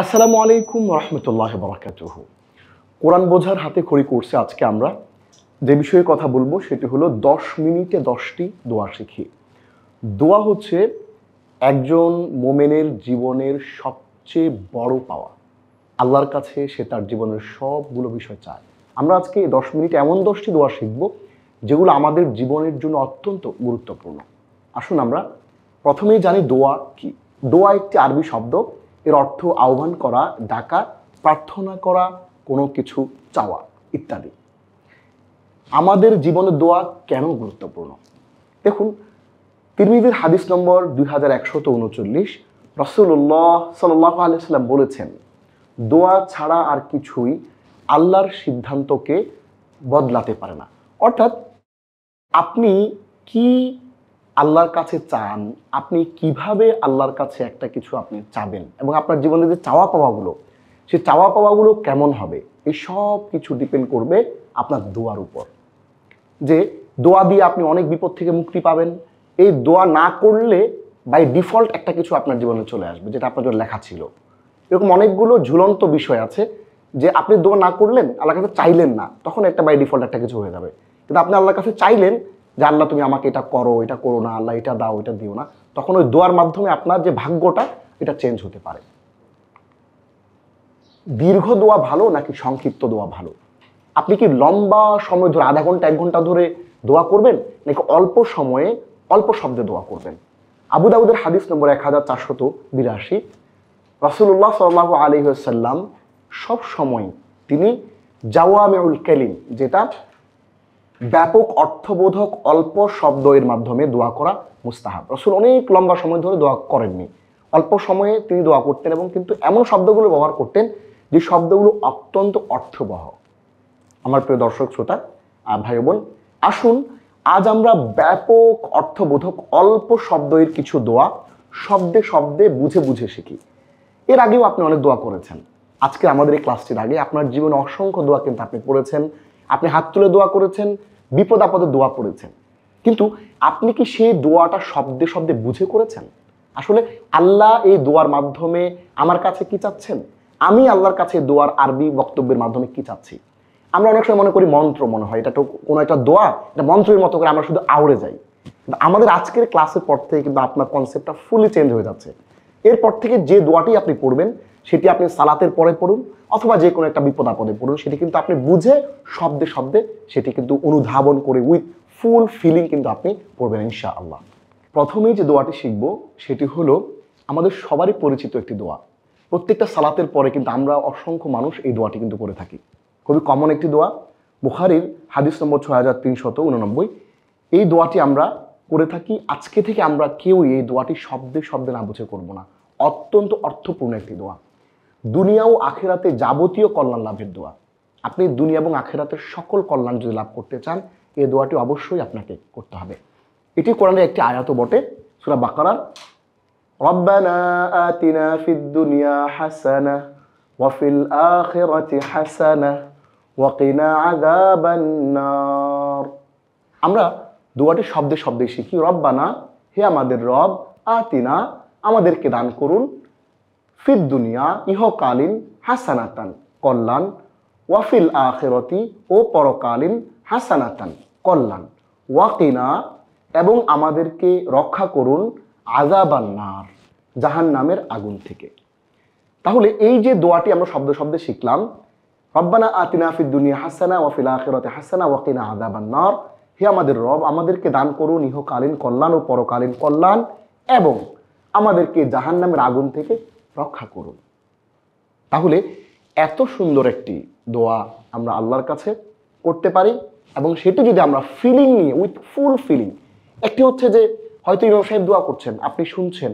আসসালামু আলাইকুম রহমতুল্লাহ বারাকাতুহু। কোরআন বোঝার হাতে খড়ি কোর্সে আজকে আমরা যে বিষয়ে কথা বলবো সেটি হলো 10 মিনিটে 10টি দোয়া শিখি। দোয়া হচ্ছে একজন মোমেনের জীবনের সবচেয়ে বড় পাওয়া। আল্লাহর কাছে সে তার জীবনের সবগুলো বিষয় চায়। আমরা আজকে 10 মিনিটে এমন 10টি দোয়া শিখব যেগুলো আমাদের জীবনের জন্য অত্যন্ত গুরুত্বপূর্ণ। আসুন আমরা প্রথমেই জানি দোয়া কি। দোয়া একটি আরবি শব্দ। এর অর্থ আহ্বান করা, ডাকা, প্রার্থনা করা, কোনো কিছু চাওয়া ইত্যাদি। আমাদের জীবনে দোয়া কেন গুরুত্বপূর্ণ? দেখুন, তিরমিজির হাদিস নম্বর 2139, রাসূলুল্লাহ সাল্লাল্লাহু আলাইহি ওয়াসাল্লাম বলেছেন, দোয়া ছাড়া আর কিছুই আল্লাহর সিদ্ধান্তকে বদলাতে পারে না। অর্থাৎ আপনি কি আল্লাহর কাছে চান, আপনি কিভাবে আল্লাহর কাছে একটা কিছু আপনি চাবেন, এবং আপনার জীবনে যে চাওয়া পাওয়াগুলো, সেই চাওয়া পাওয়াগুলো কেমন হবে, এই সব কিছু ডিপেন্ড করবে আপনার দোয়ার উপর। যে দোয়া দিয়ে আপনি অনেক বিপদ থেকে মুক্তি পাবেন। এই দোয়া না করলে বাই ডিফল্ট একটা কিছু আপনার জীবনে চলে আসবে যেটা আপনার জন্য লেখা ছিল। এরকম অনেকগুলো ঝুলন্ত বিষয় আছে যে আপনি দোয়া না করলেন, আল্লাহর কাছে চাইলেন না, তখন একটা বাই ডিফল্ট একটা কিছু হয়ে যাবে। কিন্তু আপনি আল্লাহর কাছে চাইলেন যে আল্লাহ তুমি আমাকে এটা করো, এটা করো না, আল্লাহ এটা দাও, এটা দিও না, তখন ওই দোয়ার মাধ্যমে আপনার যে ভাগ্যটা এটা চেঞ্জ হতে পারে। দীর্ঘ দোয়া ভালো নাকি সংক্ষিপ্ত দোয়া ভালো? আপনি কি লম্বা সময় ধরে আধা ঘন্টা 1 ঘন্টা ধরে দোয়া করবেন, নাকি অল্প সময়ে অল্প শব্দে দোয়া করবেন? আবু দাউদের হাদিস নম্বর 1482, রাসূলুল্লাহ সাল্লাল্লাহু আলাইহি ওয়াসাল্লাম সব সময় তিনি জাওয়ামিউল কালিম, যেটা ব্যাপক অর্থবোধক অল্প শব্দ, এর মাধ্যমে দোয়া করা মুস্তাহাব। রাসূল অনেক লম্বা সময় ধরে দোয়া করেননি, অল্প সময়ে তিনি দোয়া করতেন এবং কিন্তু এমন শব্দগুলো ব্যবহার করতেন যে শব্দগুলো অত্যন্ত অর্থবহ। আমার প্রিয় দর্শক শ্রোতা ভাই বোন, আসুন আজ আমরা ব্যাপক অর্থবোধক অল্প শব্দের কিছু দোয়া শব্দে শব্দে বুঝে বুঝে শিখি। এর আগেও আপনি অনেক দোয়া করেছেন। আজকে আমাদের এই ক্লাসটির আগে আপনার জীবনে অসংখ্য দোয়া কিন্তু আপনি পড়েছেন, আপনি হাত তুলে দোয়া করেছেন, বিপদ আপদে দোয়া করেছেন। কিন্তু আপনি কি সেই দোয়াটা শব্দে শব্দে বুঝে করেছেন? আসলে আল্লাহ এই দোয়ার মাধ্যমে আমার কাছে কি চাচ্ছেন, আমি আল্লাহর কাছে দোয়ার আরবি বক্তব্যের মাধ্যমে কি চাচ্ছি? আমরা অনেক সময় মনে করি মন্ত্র, মনে হয় এটা তো কোনো একটা দোয়া, এটা মন্ত্রের মতো করে আমরা শুধু আউড়ে যাই। কিন্তু আমাদের আজকের ক্লাসের পর থেকে কিন্তু আপনার কনসেপ্টটা ফুলি চেঞ্জ হয়ে যাচ্ছে। এরপর থেকে যে দোয়াটি আপনি পড়বেন সেটি আপনি সালাতের পরে পড়ুন, অথবা যে কোনো একটা বিপদ আপদে পড়ুন, সেটি কিন্তু আপনি বুঝে শব্দে শব্দে সেটি কিন্তু অনুধাবন করে উইথ ফুল ফিলিং কিন্তু আপনি পড়বেন ইনশাআল্লাহ। প্রথমেই যে দোয়াটি শিখব সেটি হলো আমাদের সবারই পরিচিত একটি দোয়া। প্রত্যেকটা সালাতের পরে কিন্তু আমরা অসংখ্য মানুষ এই দোয়াটি কিন্তু করে থাকি। খুবই কমন একটি দোয়া। বুখারীর হাদিস নম্বর 6389, এই দোয়াটি আমরা করে থাকি। আজকে থেকে আমরা কেউ এই দোয়াটি শব্দে শব্দে না বুঝে করব না। অত্যন্ত অর্থপূর্ণ একটি দোয়া, দুনিয়া ও আখিরাতে যাবতীয় কল্যাণ লাভের দোয়া। আপনি দুনিয়া এবং আখিরাতের সকল কল্যাণ যদি লাভ করতে চান, এই দোয়াটি অবশ্যই আপনাকে করতে হবে। এটি কোরআনের একটি আয়াতও বটে, সূরা বাকারার রব্বানা আতিনা ফিদ দুনিয়া হাসানাহ ওয়া ফিল আখিরাতি হাসানাহ ওয়া কিনা আযাবান নার। আমরা দোয়াটি শব্দে শব্দে শিখি। রব্বানা, হে আমাদের রব, আতিনা, আমাদেরকে দান করুন, ফিদ দুনিয়া, ইহকালীন, হাসানাতান, কল্যাণ, ওয়াফিল আখিরাতি, ও পরকালীন, হাসানাতান, কল্যাণ, ওয়াকিনা, এবং আমাদেরকে রক্ষা করুন, আযাবান নার, জাহান্নামের আগুন থেকে। তাহলে এই যে দোয়াটি আমরা শব্দ শব্দে শিখলাম, রব্বানা আতিনা ফিদ দুনিয়া হাসানা ওয়া ফিল আখিরাতি হাসানা ওয়া কিনা আযাবান নার, হে আমাদের রব, আমাদেরকে দান করুন ইহকালীন কল্যাণ ও পরকালীন কল্যাণ, এবং আমাদেরকে জাহান্নামের আগুন থেকে রক্ষা করুন। তাহলে এত সুন্দর একটি দোয়া আমরা আল্লাহর কাছে করতে পারি, এবং সেটি যদি আমরা ফিলিং নিয়ে উইথ ফুল ফিলিং, একটি হচ্ছে যে হয়তো ইমাম সাহেব দোয়া করছেন, আপনি শুনছেন,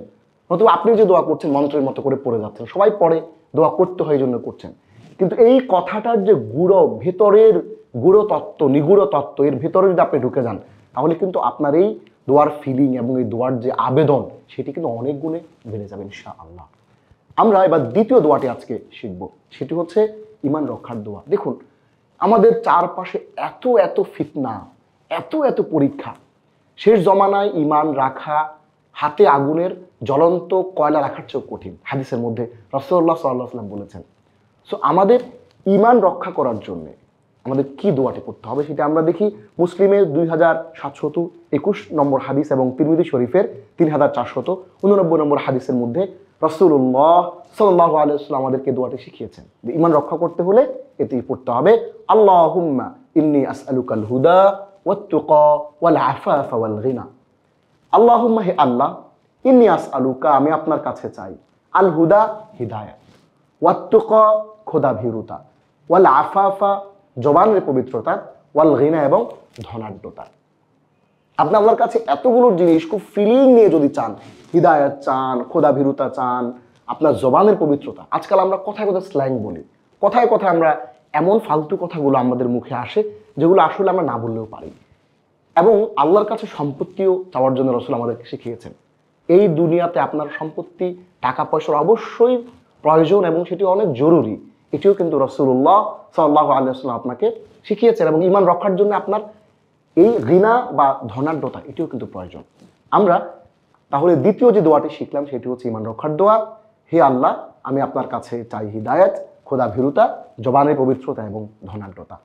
অথবা আপনি যে দোয়া করছেন মন্ত্রের মতো করে পড়ে যাচ্ছেন, সবাই পড়ে, দোয়া করতে হয় জন্য করছেন, কিন্তু এই কথাটার যে ভেতরের গূঢ় তত্ত্ব, নিগূঢ় তত্ত্ব, এর ভেতরে যদি আপনি ঢুকে যান, তাহলে কিন্তু আপনার এই দোয়ার ফিলিং এবং এই দোয়ার যে আবেদন সেটি কিন্তু অনেক গুণে বেড়ে যাবে ইনশাআল্লাহ। আমরা এবার দ্বিতীয় দোয়াটি আজকে শিখব, সেটি হচ্ছে ঈমান রক্ষার দোয়া। দেখুন, আমাদের চারপাশে এত এত ফিতনা, এত এত পরীক্ষা। শেষ জমানায় ঈমান রাখা হাতে আগুনের জ্বলন্ত কয়লা রাখার চেয়েও কঠিন, হাদিসের মধ্যে রাসূলুল্লাহ সাল্লাল্লাহু আলাইহি ওয়াসাল্লাম বলেছেন। সো আমাদের ঈমান রক্ষা করার জন্যে আমাদের কি দোয়াটি করতে হবে সেটা আমরা দেখি মুসলিমের 2721 নম্বর হাদিস এবং তিরমিজি শরীফের 3489 নম্বর হাদিসের মধ্যে রাসূলুল্লাহ সাল্লাল্লাহু আলাইহি ওয়াসাল্লাম আমাদেরকে দোয়াটি শিখিয়েছেন। ঈমান রক্ষা করতে হলে এতেই পড়তে হবে, আল্লাহুম্মা ইন্নী আসআলুকাল হুদা ওয়াত তুকা ওয়াল আফাফা ওয়াল গিনা। আল্লাহুম্মা, হে আল্লাহ, ইন্নী আসআলুকা, আমি আপনার কাছে চাই, আল হুদা, হিদায়াত, ওয়াত তুকা, খোদা ভীরুতা, ওয়াল আফাফা, জবানের পবিত্রতা, ওয়াল গিনা, এবং ধনাঢ্যতা। আপনি আল্লাহর কাছে এতগুলো জিনিস খুব ফিলিং নিয়ে যদি চান, হিদায়াত চান, খোদা ভীরুতা চান, আপনার জবানের পবিত্রতা। আজকাল আমরা কথায় কথায় স্ল্যাং বলি, কথায় কথায় আমরা এমন ফালতু কথাগুলো আমাদের মুখে আসে যেগুলো আসলে আমরা না বললেও পারি। এবং আল্লাহর কাছে সম্পত্তিও চাওয়ার জন্য রাসূল আমাদেরকে শিখিয়েছেন। এই দুনিয়াতে আপনার সম্পত্তি, টাকা পয়সার অবশ্যই প্রয়োজন এবং সেটি অনেক জরুরি, এটিও কিন্তু রাসূলুল্লাহ সাল্লাল্লাহু আলাইহি ওয়াসাল্লাম আপনাকে শিখিয়েছেন। এবং ঈমান রক্ষার জন্য আপনার এই গিনা বা ধনাঢ্যতা এটিও কিন্তু প্রয়োজন। আমরা তাহলে দ্বিতীয় যে দোয়াটি শিখলাম সেটি হচ্ছে ঈমান রক্ষার দোয়া, হে আল্লাহ, আমি আপনার কাছে চাই হিদায়াত, খোদা ভীরুতা, জবানের পবিত্রতা এবং ধনাঢ্যতা।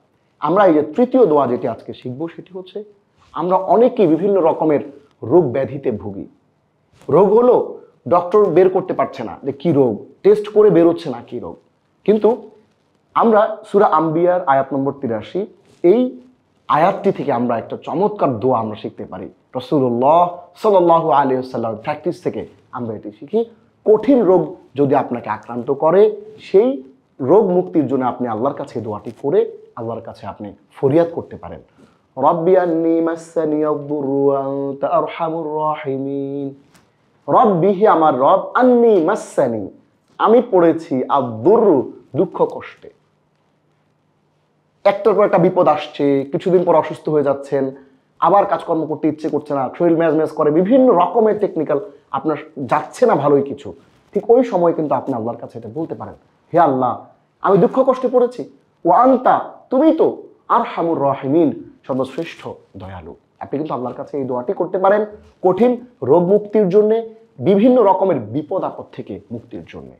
আমরা এই যে তৃতীয় দোয়া যেটি আজকে শিখবো সেটি হচ্ছে, আমরা অনেকেই বিভিন্ন রকমের রোগ ব্যাধিতে ভুগি। রোগ হলো ডক্টর বের করতে পারছে না যে কি রোগ, টেস্ট করে বেরোচ্ছে না কি রোগ। কিন্তু আমরা সূরা আম্বিয়ার আয়াত নম্বর 83 এই আয়াতটি থেকে আমরা একটা চমৎকার দোয়া আমরা শিখতে পারি। রাসূলুল্লাহ সাল্লাল্লাহু আলাইহি ওয়াসাল্লাম প্র্যাকটিস থেকে আমরা এটি শিখি। কঠিন রোগ যদি আপনাকে আক্রান্ত করে, সেই রোগ মুক্তির জন্য আপনি আল্লাহর কাছে দোয়াটি করে আল্লাহর কাছে আপনি ফরিয়াদ করতে পারেন। রব্বি আন্নী মাসসানিয়াদ-দুররু ওয়া আনতা আরহামুর রাহিমিন। রব্বি, হে আমার রব, আন্নী মাসসানি, আমি পড়েছি, আদ-দুররু, দুঃখ কষ্টে। একটার পর একটা বিপদ আসছে, কিছুদিন পর অসুস্থ হয়ে যাচ্ছেন, আবার কাজকর্ম করতে ইচ্ছে করছে না, শরীর ম্যাজ ম্যাজ করে, বিভিন্ন রকমের টেকনিক্যাল আপনার যাচ্ছে না ভালোই কিছু। ঠিক ওই সময় কিন্তু আপনি আল্লাহর কাছে এটা বলতে পারেন, হে আল্লাহ, আমি দুঃখ কষ্টে পড়েছি, ওয়া আনতা, তুমি তো আরহামুর রাহিমিন, সর্বশ্রেষ্ঠ দয়ালু। আপনি কিন্তু আল্লাহর কাছে এই দোয়াটি করতে পারেন কঠিন রোগ মুক্তির জন্যে, বিভিন্ন রকমের বিপদ আপদ থেকে মুক্তির জন্যে।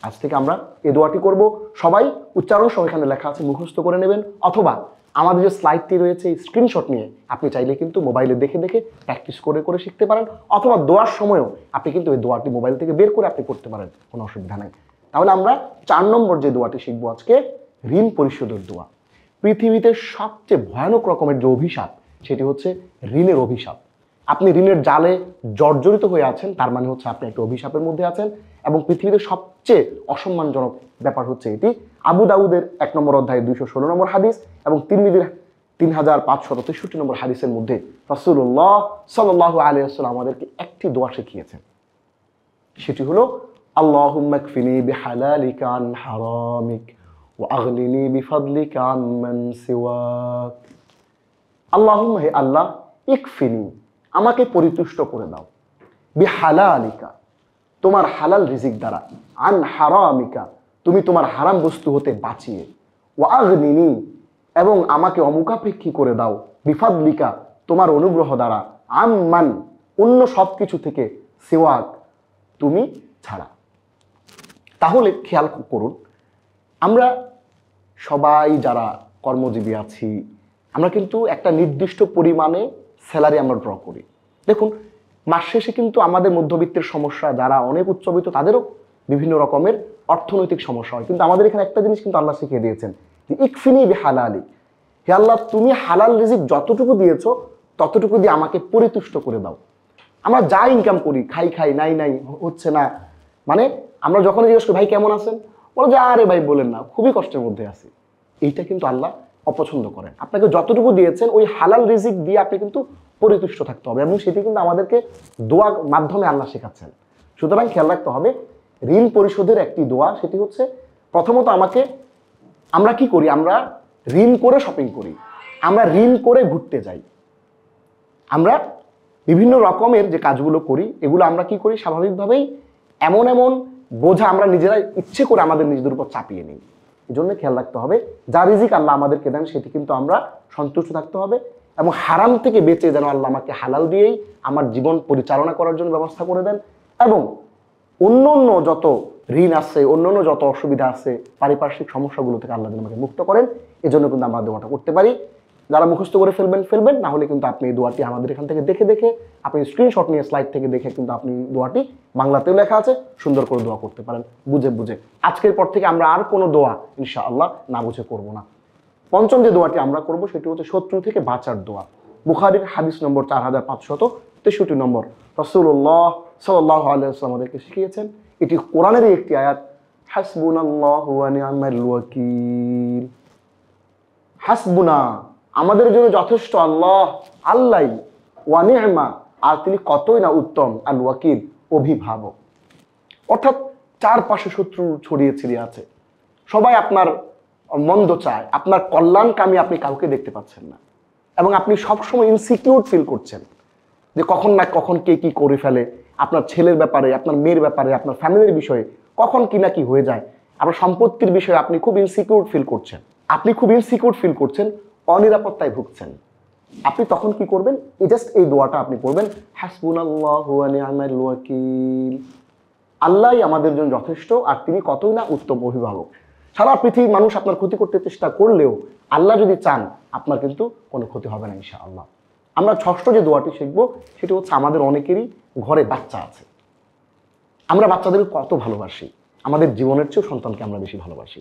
আজ থেকে আমরা এই দোয়াটি করব। সবাই উচ্চারণ সহ এখানে লেখা আছে, মুখস্থ করে নেবেন, অথবা আমাদের যে স্লাইডটি রয়েছে এই স্ক্রিনশট নিয়ে আপনি চাইলে কিন্তু মোবাইলে দেখে দেখে প্র্যাকটিস করে করে শিখতে পারেন, অথবা দোয়ার সময়ও আপনি কিন্তু এই দোয়াটি মোবাইল থেকে বের করে আপনি করতে পারেন, কোনো অসুবিধা নেই। তাহলে আমরা 4 নম্বর যে দোয়াটি শিখবো আজকে, ঋণ পরিশোধের দোয়া। পৃথিবীতে সবচেয়ে ভয়ানক রকমের যে অভিশাপ সেটি হচ্ছে ঋণের অভিশাপ। আপনি ঋণের জালে জর্জরিত হয়ে আছেন, তার মানে হচ্ছে আপনি একটা অভিশাপের মধ্যে আছেন। এবং পৃথিবীতে সবচেয়ে অসম্মানজনক ব্যাপার হচ্ছে এটি। আবু দাউদের 1 নম্বর অধ্যায় 216 নম্বর হাদিস এবং তিরমিজির 3563 নম্বর হাদিসের মধ্যে রাসূলুল্লাহ সাল্লাল্লাহু আলাইহি ওয়াসাল্লাম আমাদেরকে একটি দোয়া শিখিয়েছেন, সেটি হলো আল্লাহুম্মা কফিনি বিহালালিকা আন হারামিক ওয়া আগনিনি বিফাদলিকা আম্মান সিওয়াক। আল্লাহুম্মা, হে আল্লাহ, ইকফিনি, আমাকে পরিতুষ্ট করে দাও, বিহালালিকা, তোমার হালাল রিজিক দ্বারা, আন হারামিকা, তুমি তোমার হারাম বস্তু হতে বাঁচিয়ে, ওয়া আগনিনি, এবং আমাকে অমুখাপেক্ষী করে দাও, বিফাদলিকা, তোমার অনুগ্রহ দ্বারা, আম্মান, অন্য সব কিছু থেকে, সিওয়াক, তুমি ছাড়া। তাহলে খেয়াল করুন, আমরা সবাই যারা কর্মজীবী আছি, আমরা কিন্তু একটা নির্দিষ্ট পরিমাণে স্যালারি আমরা ড্র করি। দেখুন, মাস শেষে কিন্তু আমাদের মধ্যবিত্তের সমস্যা, যারা অনেক উচ্চবিত্ত তাদেরও বিভিন্ন রকমের অর্থনৈতিক সমস্যা হয়। কিন্তু আমাদের এখানে একটা জিনিস কিন্তু আল্লাহ শিখিয়ে দিয়েছেন, যে ইকফিনি বিহালালি, হে আল্লাহ, তুমি হালাল রিজিক যতটুকু দিয়েছো ততটুকু দিয়ে আমাকে পরিতুষ্ট করে দাও। আমরা যা ইনকাম করি, খাই খাই, নাই নাই, হচ্ছে না, মানে আমরা যখন জিজ্ঞেস করি ভাই কেমন আছেন, বলো যে আরে ভাই বলেন না, খুবই কষ্টের মধ্যে আছি। এইটা কিন্তু আল্লাহ অপছন্দ করেন। আপনাকে যতটুকু দিয়েছেন ওই হালাল রিজিক দিয়ে আপনি কিন্তু পরিতুষ্ট থাকতে হবে, এবং সেটি কিন্তু আমাদেরকে দোয়ার মাধ্যমে আল্লাহ শেখাচ্ছেন। সুতরাং খেয়াল রাখতে হবে, ঋণ পরিশোধের একটি দোয়া, সেটি হচ্ছে প্রথমত আমরা কি করি, আমরা ঋণ করে শপিং করি, আমরা ঋণ করে ঘুরতে যাই, আমরা বিভিন্ন রকমের যে কাজগুলো করি এগুলো আমরা কি করি, স্বাভাবিকভাবেই এমন এমন বোঝা আমরা নিজেরাই ইচ্ছে করে আমাদের নিজেদের উপর চাপিয়ে নিই। এই জন্য খেয়াল রাখতে হবে, যা রিজিক আল্লাহ আমাদেরকে দেন সেটি কিন্তু আমরা সন্তুষ্ট থাকতে হবে, এবং হারাম থেকে বেঁচে যেন আল্লাহ আমাকে হালাল দিয়েই আমার জীবন পরিচালনা করার জন্য ব্যবস্থা করে দেন, এবং অন্য অন্য যত ঋণ আছে, অন্য অন্য যত অসুবিধা আছে, পারিপার্শ্বিক সমস্যাগুলো থেকে আল্লাহ যেন আমাকে মুক্ত করেন, এজন্য কিন্তু আমরা দোয়াটা করতে পারি। যারা মুখস্থ করে ফেলবেন, না হলে কিন্তু আপনি এই দোয়াটি আমাদের এখান থেকে দেখে আপনি স্ক্রিনশট নিয়ে স্লাইড থেকে দেখে কিন্তু আপনি দোয়াটি বাংলাতেও লেখা আছে, সুন্দর করে দোয়া করতে পারেন বুঝে। আজকের পর থেকে আমরা আর কোনো দোয়া ইনশাআল্লাহ না বুঝে করব না। পঞ্চম যে দোয়াটি আমরা করব সেটি হচ্ছে শত্রু থেকে বাঁচার দোয়া। বুখারীর হাদিস নম্বর 4563 নম্বর, রাসূলুল্লাহ সাল্লাল্লাহু আলাইহি ওয়াসাল্লাম আমাদেরকে শিখিয়েছেন, এটি কোরআনেরই একটি আয়াত, হাসবুনাল্লাহু ওয়া নি'মাল ওয়াকিল। হাসবুনা, আমাদের জন্য যথেষ্ট আল্লাহ, ওয়া নি'মা, আর তিনি কতই না উত্তম, আল ওয়াকিল, অভিভাবক। অর্থাৎ চারপাশে শত্রু ছড়িয়ে ছিড়িয়ে আছে, সবাই আপনার মন্দ চায়, আপনার কল্যাণকামী আপনি কাউকে দেখতে পাচ্ছেন না, এবং আপনি সবসময় ইনসিকিউর ফিল করছেন যে কখন না কখন কে কি করে ফেলে, আপনার ছেলের ব্যাপারে, আপনার মেয়ের ব্যাপারে, আপনার ফ্যামিলির বিষয়ে কখন কি না কি হয়ে যায়, আপনার সম্পত্তির বিষয়ে আপনি খুব ইনসিকিউর ফিল করছেন, অনিরাপত্তায় ভুগছেন। আপনি তখন কি করবেন? জাস্ট এই দোয়াটা আপনি পড়বেন, হাসবুনাল্লাহু ওয়া নি'মাল ওয়াকিল। আল্লাহই আমাদের জন্য যথেষ্ট, আর তিনি কতই না উত্তম অভিভাবক। সারা পৃথিবীর মানুষ আপনার ক্ষতি করতে চেষ্টা করলেও আল্লাহ যদি চান আপনার কিন্তু কোনো ক্ষতি হবে না ইনশাআল্লাহ। আমরা ষষ্ঠ যে দোয়াটি শিখব সেটি হচ্ছে, আমাদের অনেকেরই ঘরে বাচ্চা আছে, আমরা বাচ্চাদের কত ভালোবাসি, আমাদের জীবনের চেয়েও সন্তানকে আমরা বেশি ভালোবাসি।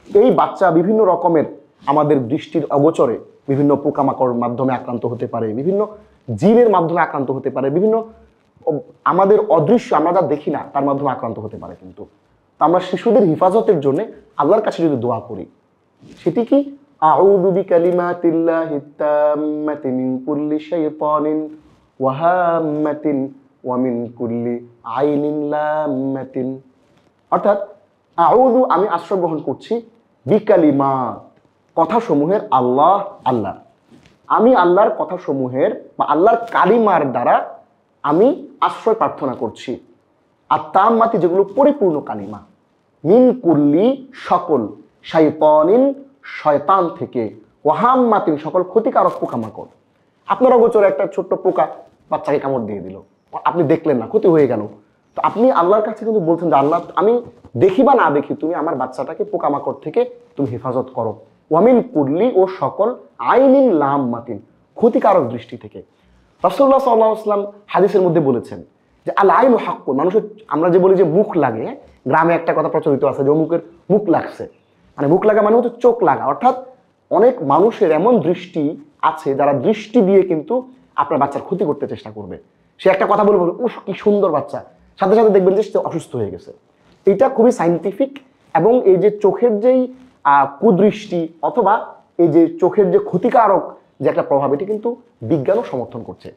এই বাচ্চা বিভিন্ন রকমের আমাদের দৃষ্টির অগোচরে বিভিন্ন পোকামাকড়ের মাধ্যমে আক্রান্ত হতে পারে, বিভিন্ন জিনের মাধ্যমে আক্রান্ত হতে পারে, বিভিন্ন আমাদের অদৃশ্য আমরা যা দেখি না তার মাধ্যমে আক্রান্ত হতে পারে। কিন্তু আমরা শিশুদের হেফাজতের জন্য আল্লাহর কাছে যদি দোয়া করি, সেটি কি, আউযু বিকালিমাতিল্লাহিত তাম্মাতি মিন কুল্লি শাইতানিন ওয়া হাম্মাতিন ওয়া মিন কুল্লি আইনিন লাম্মাতিন। অর্থাৎ আউযু, আমি আশ্রয় গ্রহণ করছি, বিকালিমাত, কথাসমূহের, আল্লাহ, আমি আল্লাহর কথাসমূহের বা আল্লাহর কালিমার দ্বারা আমি আশ্রয় প্রার্থনা করছি, আর তাম্মাতি, যেগুলো পরিপূর্ণ কালিমা, মিন কুল্লি, সকল, শাইতানিন, শয়তান থেকে, ওয়াহাম্মাতিন, সকল ক্ষতিকারক পোকামাকড়। আপনার অগোচরে একটা ছোট্ট পোকা বাচ্চাকে কামড় দিয়ে দিল, আপনি দেখলেন না, ক্ষতি হয়ে গেল, তো আপনি আল্লাহর কাছে কিন্তু বলছেন যে আল্লাহ, আমি দেখি বা না দেখি, তুমি আমার বাচ্চাটাকে পোকামাকড় থেকে তুমি হেফাজত করো। ওয়ামিন কুল্লি, ও সকল, আইনিন লাম্মাতিন, ক্ষতিকারক দৃষ্টি থেকে। রাসূলুল্লাহ সাল্লাল্লাহু আলাইহি ওয়াসাল্লাম হাদিসের মধ্যে বলেছেন যে আল আইনু হাক্কুন, মানুষের, আমরা যে বলি যে মুখ লাগে, গ্রামে একটা কথা প্রচলিত আছে যে অমুকের মুখ লাগছে, মানে মুখ লাগা মানে হচ্ছে চোখ লাগা। অর্থাৎ অনেক মানুষের এমন দৃষ্টি আছে যারা দৃষ্টি দিয়ে কিন্তু আপনার বাচ্চার ক্ষতি করতে চেষ্টা করবে। সে একটা কথা বলবে, উফ কি সুন্দর বাচ্চা, সাথে সাথে দেখবেন যে সে অসুস্থ হয়ে গেছে। এটা খুবই সাইন্টিফিক, এবং এই যে চোখের যেই কুদৃষ্টি অথবা এই যে চোখের যে ক্ষতিকারক যে একটা প্রভাব, এটি কিন্তু বিজ্ঞানও সমর্থন করছে।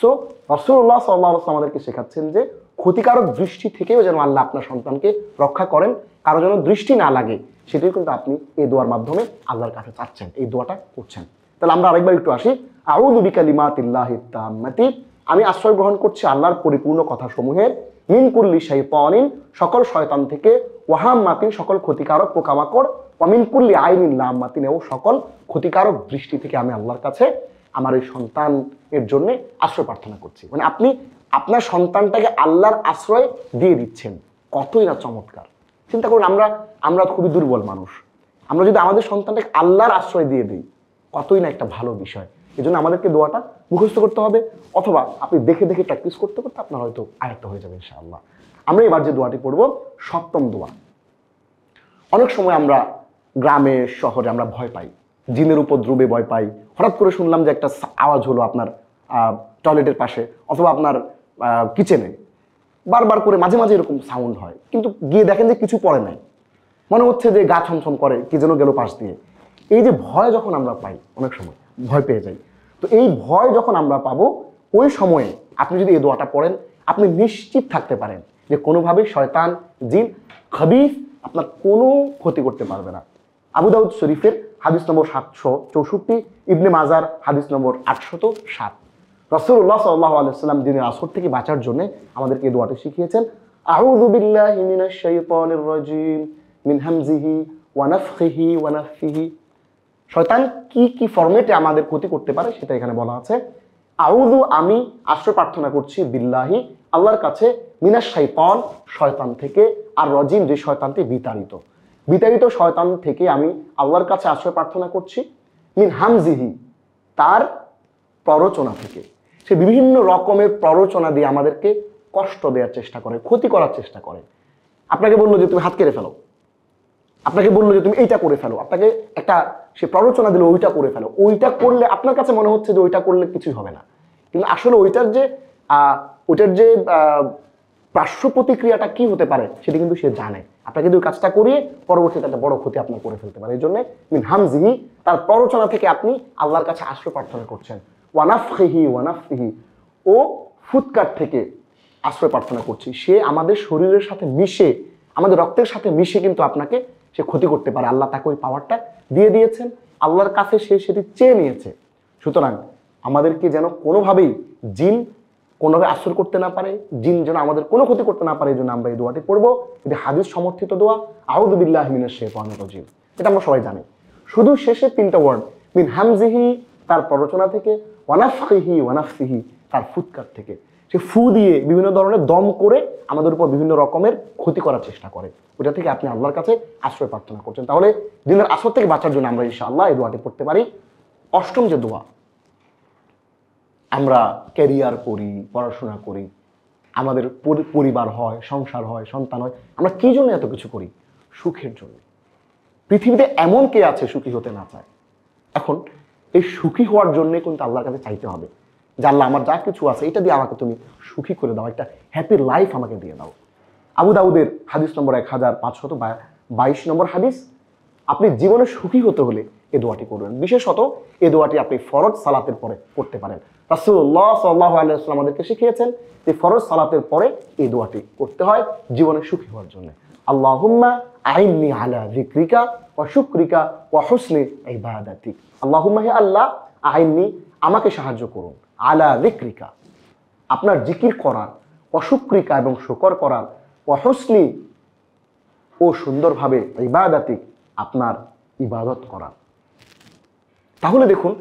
সো রাসূলুল্লাহ সাল্লাল্লাহু আলাইহি ওয়াসাল্লাম আমাদেরকে শেখাচ্ছেন যে ক্ষতিকারক দৃষ্টি থেকেও যেন আল্লাহ আপনার সন্তানকে রক্ষা করেন, কারো যেন দৃষ্টি না লাগে, সেটাই কিন্তু আপনি এই দোয়ার মাধ্যমে আল্লাহর কাছে চাচ্ছেন, এই দোয়াটা করছেন। তাহলে আমরা আরেকবার একটু আসি, আউযু বিকালিমাতিল্লাহিত তাম্মাতি, আমি আশ্রয় গ্রহণ করছি আল্লাহর পরিপূর্ণ কথাসমূহের, মিন কুল্লি শাইতানিন, সকল শয়তান থেকে, ওয়াহাম্মাতিন, সকল ক্ষতিকারক পোকামাকড়, ওয়া মিন কুল্লি আইনিন লাম্মাতিন, ও সকল ক্ষতিকারক দৃষ্টি থেকে আমি আল্লাহর কাছে আমার এই সন্তানের জন্য আশ্রয় প্রার্থনা করছি। মানে আপনি আপনার সন্তানটাকে আল্লাহর আশ্রয় দিয়ে দিচ্ছেন, কতই না চমৎকার। চিন্তা করুন, আমরা খুবই দুর্বল মানুষ, আমরা যদি আমাদের সন্তানটাকে আল্লাহর আশ্রয় দিয়ে দিই, কতই না একটা ভালো বিষয়। এই জন্য আমাদেরকে দোয়াটা মুখস্থ করতে হবে, অথবা আপনি দেখে দেখে প্র্যাকটিস করতে করতে আপনার হয়তো আয়ত্ত হয়ে যাবে ইনশাআল্লাহ। আমরা এবার যে দোয়াটি পড়ব, সপ্তম দোয়া। অনেক সময় আমরা গ্রামে শহরে আমরা ভয় পাই, জিনের উপদ্রবে ভয় পাই। হঠাৎ করে শুনলাম যে একটা আওয়াজ হলো আপনার টয়লেটের পাশে অথবা আপনার কিচেনে, বারবার করে মাঝে মাঝে এরকম সাউন্ড হয়, কিন্তু গিয়ে দেখেন যে কিছু পড়ে নাই, মনে হচ্ছে যে গা ছমছম করে, কি যেন গেল পাশ দিয়ে। এই যে ভয় যখন আমরা পাই, অনেক সময় ভয় পেয়ে যাই, তো এই ভয় যখন আমরা পাবো, ওই সময়ে আপনি যদি এই দোয়াটা পড়েন, আপনি নিশ্চিত থাকতে পারেন যে কোনোভাবেই শয়তান, জিন, খবিস আপনার কোনো ক্ষতি করতে পারবে না। আবু দাউদ শরীফের হাদিস নম্বর 764, ইবনে মাজার হাদিস নম্বর 807। রাসূলুল্লাহ সাল্লাল্লাহু আলাইহি ওয়াসাল্লাম দিনের আসর থেকে বাঁচার জন্য আমাদেরকে এই দোয়াটি শিখিয়েছেন, আউযু বিল্লাহি মিনাশ শাইতানির রাজিম মিন হামজিহি ওয়া নাফখিহি ওয়া নাফসিহি। শয়তান কি কি ফরম্যাটে আমাদের ক্ষতি করতে পারে সেটা এখানে বলা আছে। আউযু, আমি আশ্রয় প্রার্থনা করছি, বিল্লাহি, আল্লাহর কাছে, মিনাশ শাইতান, শয়তান থেকে, আর রজিম, যে শয়তানটি বিতাড়িত। বিতাড়িত শয়তান থেকে আমি আল্লাহর কাছে আশ্রয় প্রার্থনা করছি। মিন হামজিহি, তার প্ররোচনা থেকে। সে বিভিন্ন রকমের প্ররোচনা দিয়ে আমাদেরকে কষ্ট দেওয়ার চেষ্টা করে, ক্ষতি করার চেষ্টা করে। আপনাকে বললো যে তুমি হাত কেটে ফেলো, আপনাকে বললো যে তুমি এইটা করে ফেলো, আপনাকে একটা সে প্ররোচনা দিল ওইটা করে ফেলো। ওইটা করলে আপনার কাছে মনে হচ্ছে যে ওইটা করলে কিছুই হবে না, কিন্তু আসলে ওইটার যে পার্শ্ব প্রতিক্রিয়াটা কি হতে পারে সেটা কিন্তু সে জানে। আপনাকে কিন্তু কাজটা করিয়ে পরবর্তীতে একটা বড় ক্ষতি আপনার করে ফেলতে পারে। এই জন্য মিন হামজিহি, তার প্ররোচনা থেকে আপনি আল্লাহর কাছে আশ্রয় প্রার্থনা করছেন। ওয়ানাফখিহি ওয়ানাফসিহি, ও ফুৎকার থেকে আশ্রয় প্রার্থনা করছি। সে আমাদের শরীরের সাথে মিশে, আমাদের রক্তের সাথে মিশে কিন্তু আপনাকে সে ক্ষতি করতে পারে। আল্লাহ তাকে ওই পাওয়ারটা দিয়ে দিয়েছেন, আল্লাহর কাছে সে সেটি চেয়ে নিয়েছে। সুতরাং আমাদেরকে যেন কোনোভাবেই জিন কোনোভাবে আশ্রয় করতে না পারে, জিন যেন আমাদের কোনো ক্ষতি করতে না পারে। এই জন্য আমরা এই দোয়াটি পড়বো। এটি হাদিস সমর্থিত দোয়া, আউযু বিল্লাহি মিনাশ শাইতানির রাজিম। এটা আমরা সবাই জানি। শুধু শেষে 3টা ওয়ার্ড, মিন হামজিহি, তার প্ররোচনা থেকে, ওয়ানাফখিহি ওয়ানাফসিহি, তার ফুৎকার থেকে। সে ফু দিয়ে বিভিন্ন ধরনের দম করে আমাদের উপর বিভিন্ন রকমের ক্ষতি করার চেষ্টা করে। ওটা থেকে আপনি আল্লাহর কাছে আশ্রয় প্রার্থনা করছেন। তাহলে দিনের আসর থেকে বাঁচার জন্য আমরা ইনশাআল্লাহ এই দোয়াটি পড়তে পারি। অষ্টম যে দোয়া, আমরা ক্যারিয়ার করি, পড়াশোনা করি, আমাদের পরিবার হয়, সংসার হয়, সন্তান হয়, আমরা কি জন্য এত কিছু করি? সুখের জন্য। পৃথিবীতে এমন কে আছে সুখী হতে না চায়? এখন এই সুখী হওয়ার জন্যে কিন্তু আল্লাহর কাছে চাইতে হবে যে আল্লাহ আমার যা কিছু আছে এটা দিয়ে আমাকে তুমি সুখী করে দাও, একটা হ্যাপি লাইফ আমাকে দিয়ে দাও। আবু দাউদের হাদিস নম্বর 1522 নম্বর হাদিস। আপনি জীবনে সুখী হতে হলে এই দোয়াটি করবেন। বিশেষত এই দোয়াটি আপনি ফরজ সালাতের পরে করতে পারেন। রাসূলুল্লাহ সাল্লাল্লাহু আলাইহি ওয়াসাল্লাম আমাদেরকে শিখিয়েছেন যে ফরজ সালাতের পরে এই দোয়াটি করতে হয় জীবনে সুখী হওয়ার জন্য। আল্লাহুম্মা আইন্নি আলা যিকরিকা ওয়া শুকরিকা ওয়া হুসনি ইবাদাতিক। আল্লাহুম্মা, হে আল্লাহ, আইন্নি, আমাকে সাহায্য করুন, আলা যিকরিকা, আপনার জিকির করার, ওয়া শুকরিকা, এবং শুকর করার, ওয়া হুসনি, ও সুন্দরভাবে, ইবাদাতিক, আপনার ইবাদত করা। তাহলে দেখুন,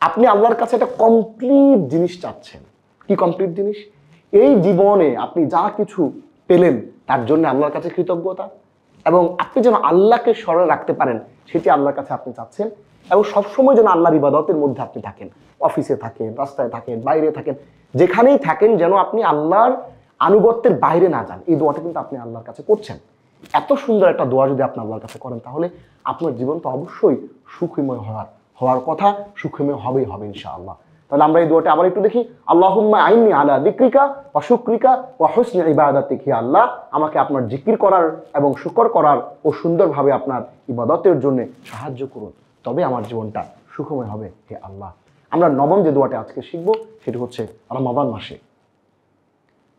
আপনি আল্লাহর কাছে একটা কমপ্লিট জিনিস চাচ্ছেন। কি কমপ্লিট জিনিস? এই জীবনে আপনি যা কিছু পেলেন তার জন্য আল্লাহর কাছে কৃতজ্ঞতা, এবং আপনি যেন আল্লাহকে স্মরণে রাখতে পারেন সেটি আল্লাহর কাছে আপনি চাচ্ছেন। এবং সবসময় যেন আল্লাহর ইবাদতের মধ্যে আপনি থাকেন, অফিসে থাকেন, রাস্তায় থাকেন, বাইরে থাকেন, যেখানেই থাকেন যেন আপনি আল্লাহর আনুগত্যের বাইরে না যান। এই দোয়াটা কিন্তু আপনি আল্লাহর কাছে করছেন। এত সুন্দর একটা দোয়া যদি আপনি আল্লাহর কাছে করেন তাহলে আপনার জীবন তো অবশ্যই সুখময় হওয়ার কথা, সুখময় হবে ইনশাআল্লাহ। তাহলে আমরা এই দোয়াটা আবার একটু দেখি। আল্লাহুম্মা আইন্নি আলা যিকরিকা ওয়া শুকরিকা ওয়া হুসনি ইবাদাতিক। হে আল্লাহ, আমাকে আপনার জিকির করার এবং শুকর করার ও সুন্দরভাবে আপনার ইবাদতের জন্য সাহায্য করুন, তবে আমার জীবনটা সুখময় হবে হে আল্লাহ। আমরা নবম যে দোয়াটা আজকে শিখবো সেটি হচ্ছে রমাদান মাসে।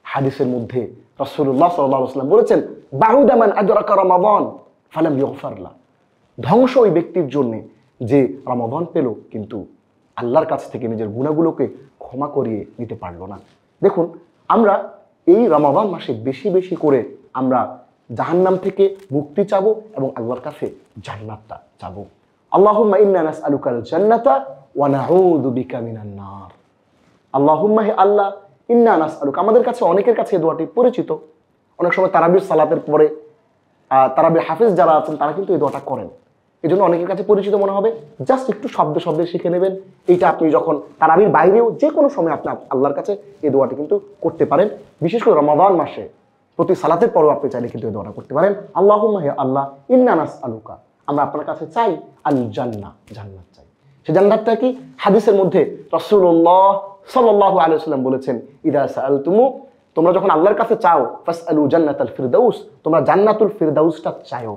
হাদিসের মধ্যে রাসূলুল্লাহ সাল্লাল্লাহু আলাইহি ওয়াসাল্লাম বলেছেন, বাউদা মান আদরাকা রমাদান ফালাম ইগফার লা। ধ্বংস ওই ব্যক্তির জন্য যে রমাদান পেল কিন্তু আল্লাহর কাছ থেকে নিজের গুনাহগুলোকে ক্ষমা করিয়ে নিতে পারলো না। দেখুন, আমরা এই রমাদান মাসে বেশি বেশি করে আমরা জাহান্নাম থেকে মুক্তি চাবো এবং আল্লাহর কাছে জান্নাতটা চাবো। আল্লাহুম্মা ইন্না নাসআলুকাল জান্নাতা ওয়া নাউযু বিকা মিনান নার। আল্লাহুম্মা, হে আল্লাহ, ইন্না নাসআলুকা, আমাদের কাছে অনেকের কাছে এই দোয়াটি পরিচিত। অনেক সময় তারাবির সালাতের পরে তারাবির হাফেজ যারা আছেন তারা কিন্তু এই দোয়াটা করেন। এই জন্য অনেকের কাছে পরিচিত মনে হবে। জাস্ট একটু শব্দে শিখে নেবেন। এইটা আপনি যখন তারাবির বাইরেও যে কোনো সময় আপনি আল্লাহর কাছে এই দোয়াটি কিন্তু করতে পারেন। বিশেষ করে রমাদান মাসে প্রতি সালাতের পরেও আপনি চাইলে কিন্তু এই দোয়াটা করতে পারেন। আল্লাহুম্মা, হে আল্লাহ, ইন্না নাসআলুকা, আমরা আপনার কাছে চাই আল জান্নাহ, জান্নাত চাই। সে জান্নাতটা কি? হাদিসের মধ্যে রাসূলুল্লাহ সাল্লাল্লাহু আলাইহি ওয়াসাল্লাম বলেছেন, ইদা সাআলতুমু, তোমরা যখন আল্লাহর কাছে চাও, ফাসআলু জান্নাতাল ফিরদাউস, তোমরা জান্নাতুল ফিরদাউসটা চাও।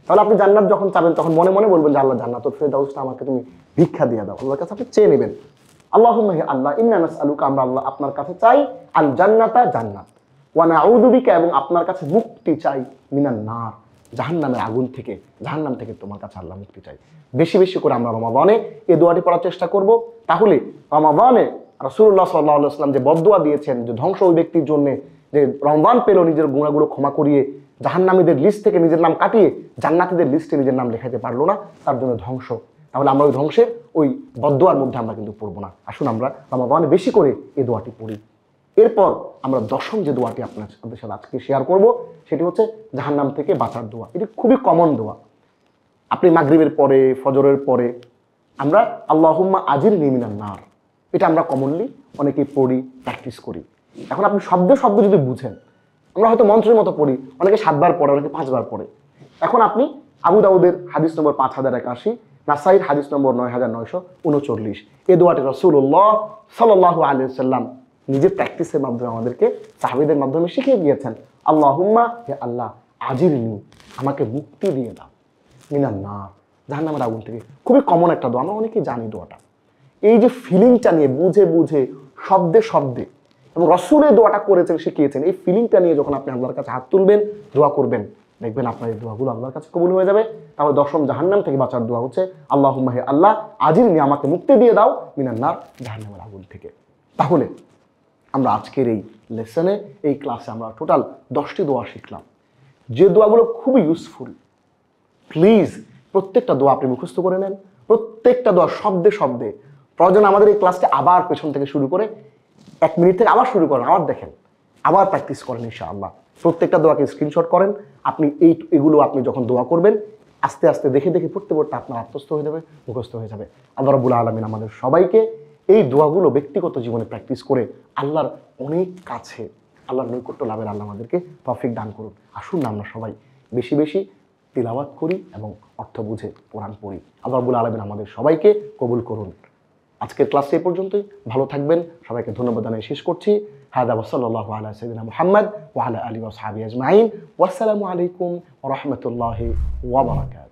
তাহলে আপনি জান্নাত যখন চাবেন তখন মনে মনে বলবেন যে আল্লাহ, জান্নাতুল ফিরদাউসটা আমাকে তুমি ভিক্ষা দিয়ে দাও। আল্লাহর কাছে আপনি চেয়ে নেবেন। আল্লাহুম্মা, হে আল্লাহ, ইন্না নাসআলুকা, আমরা আল্লাহ আপনার কাছে চাই আল জান্নাতা, জান্নাত, ওয়া নাউযু বিকা, এবং আপনার কাছে মুক্তি চাই মিনান নার, জাহান্নামের আগুন থেকে, জাহান্নাম থেকে তোমার কাছে আল্লাহ মুক্তি চাই। বেশি বেশি করে আমরা রমাদানে এই দোয়াটি পড়ার চেষ্টা করব। তাহলে রমাদানে রাসূলুল্লাহ সাল্লাল্লাহু আলাইহি ওয়াসাল্লাম যে বদদোয়া দিয়েছেন, যে ধ্বংস ওই ব্যক্তির জন্য যে রমজান পেল নিজের গুনাহগুলো ক্ষমা করিয়ে, জাহান্নামীদের লিস্ট থেকে নিজের নাম কাটিয়ে জান্নাতীদের লিস্টে নিজের নাম লেখাতে পারলো না, তার জন্য ধ্বংস। তাহলে আমরা ওই ধ্বংসের ওই বদদোয়ার মধ্যে আমরা কিন্তু পড়বো না। আসুন আমরা রমাদানে বেশি করে এই দোয়াটি পড়ি। এরপর আমরা দশম যে দোয়াটি আপনাদের সাথে আজকে শেয়ার করব সেটি হচ্ছে জাহান্নাম থেকে বাঁচার দোয়া। এটি খুবই কমন দোয়া। আপনি মাগরিবের পরে, ফজরের পরে আমরা আল্লাহুম্মা আজিরনি মিনান নার, এটা আমরা কমনলি অনেকেই পড়ি, প্র্যাকটিস করি। এখন আপনি শব্দ শব্দ যদি বুঝেন, আমরা হয়তো মন্ত্রের মতো পড়ি, অনেকে 7 বার পড়ে, অনেকে 5 বার পড়ে। এখন আপনি আবু দাউদের হাদিস নম্বর 5081, নাসাইর হাদিস নম্বর 9939, এই দোয়াটি রাসূলুল্লাহ সাল্লাল্লাহু আলাইহি ওয়াসাল্লাম নিজে প্র্যাকটিসের মাধ্যমে আমাদেরকে, সাহাবীদের মাধ্যমে শিখিয়ে দিয়েছেন। আল্লাহুম্মা, হে আল্লাহ, আজিরনি, আমাকে মুক্তি দিয়ে দাও, মিনান নার, জাহান্নামের আগুন থেকে। খুবই কমন একটা দোয়া, আমরা অনেকেই জানি দোয়াটা। এই যে ফিলিংটা নিয়ে বুঝে বুঝে শব্দে শব্দে এবং রসুলের দোয়াটা করেছেন, শিখিয়েছেন, এই ফিলিংটা নিয়ে যখন আপনি আল্লাহর কাছে হাত তুলবেন, দোয়া করবেন, দেখবেন আপনার এই দোয়াগুলো আল্লাহর কাছে কবুল হয়ে যাবে। তাহলে দশম জাহান্নাম থেকে বাঁচার দোয়া হচ্ছে আল্লাহুম্মা, হে আল্লাহ, আজিরনি, আমাকে মুক্তি দিয়ে দাও, মিনান নার, জাহান্নামের আগুন থেকে। তাহলে আমরা আজকের এই লেসনে, এই ক্লাসে আমরা টোটাল 10টি দোয়া শিখলাম, যে দোয়াগুলো খুবই ইউজফুল। প্লিজ প্রত্যেকটা দোয়া আপনি মুখস্থ করে নেন, প্রত্যেকটা দোয়া শব্দে শব্দে। প্রয়োজন আমাদের এই ক্লাসটা আবার পেছন থেকে শুরু করে 1 মিনিট থেকে আবার শুরু করেন, আবার দেখেন, আবার প্র্যাকটিস করেন ইনশাআল্লাহ। প্রত্যেকটা দোয়াকে স্ক্রিনশট করেন। আপনি এগুলো আপনি যখন দোয়া করবেন, আস্তে আস্তে দেখে দেখে পড়তে পড়তে আপনার আত্মস্থ হয়ে যাবে, মুখস্থ হয়ে যাবে। আল্লাহ রাব্বুল আলামিন আমাদের সবাইকে এই দোয়াগুলো ব্যক্তিগত জীবনে প্র্যাকটিস করে আল্লাহর অনেক কাছে, আল্লাহর নৈকট্য লাভের আল্লাহ আমাদেরকে তৌফিক দান করুন। আসুন না আমরা সবাই বেশি বেশি তিলাওয়াত করি এবং অর্থ বুঝে কোরআন পড়ি। আল্লাহ রাব্বুল আলামিন আমাদের সবাইকে কবুল করুন। আজকের ক্লাসে এই পর্যন্তই। ভালো থাকবেন। সবাইকে ধন্যবাদ জানিয়ে শেষ করছি। হাদা ওয়া সাল্লাল্লাহু আলা সাইয়্যিদিনা মুহাম্মদ ওয়া আলা আলিহি ওয়া সাহবিহি আজমাইন। ওয়াসসালামু আলাইকুম ওয়া রাহমাতুল্লাহি ওয়া বারাকাতুহু।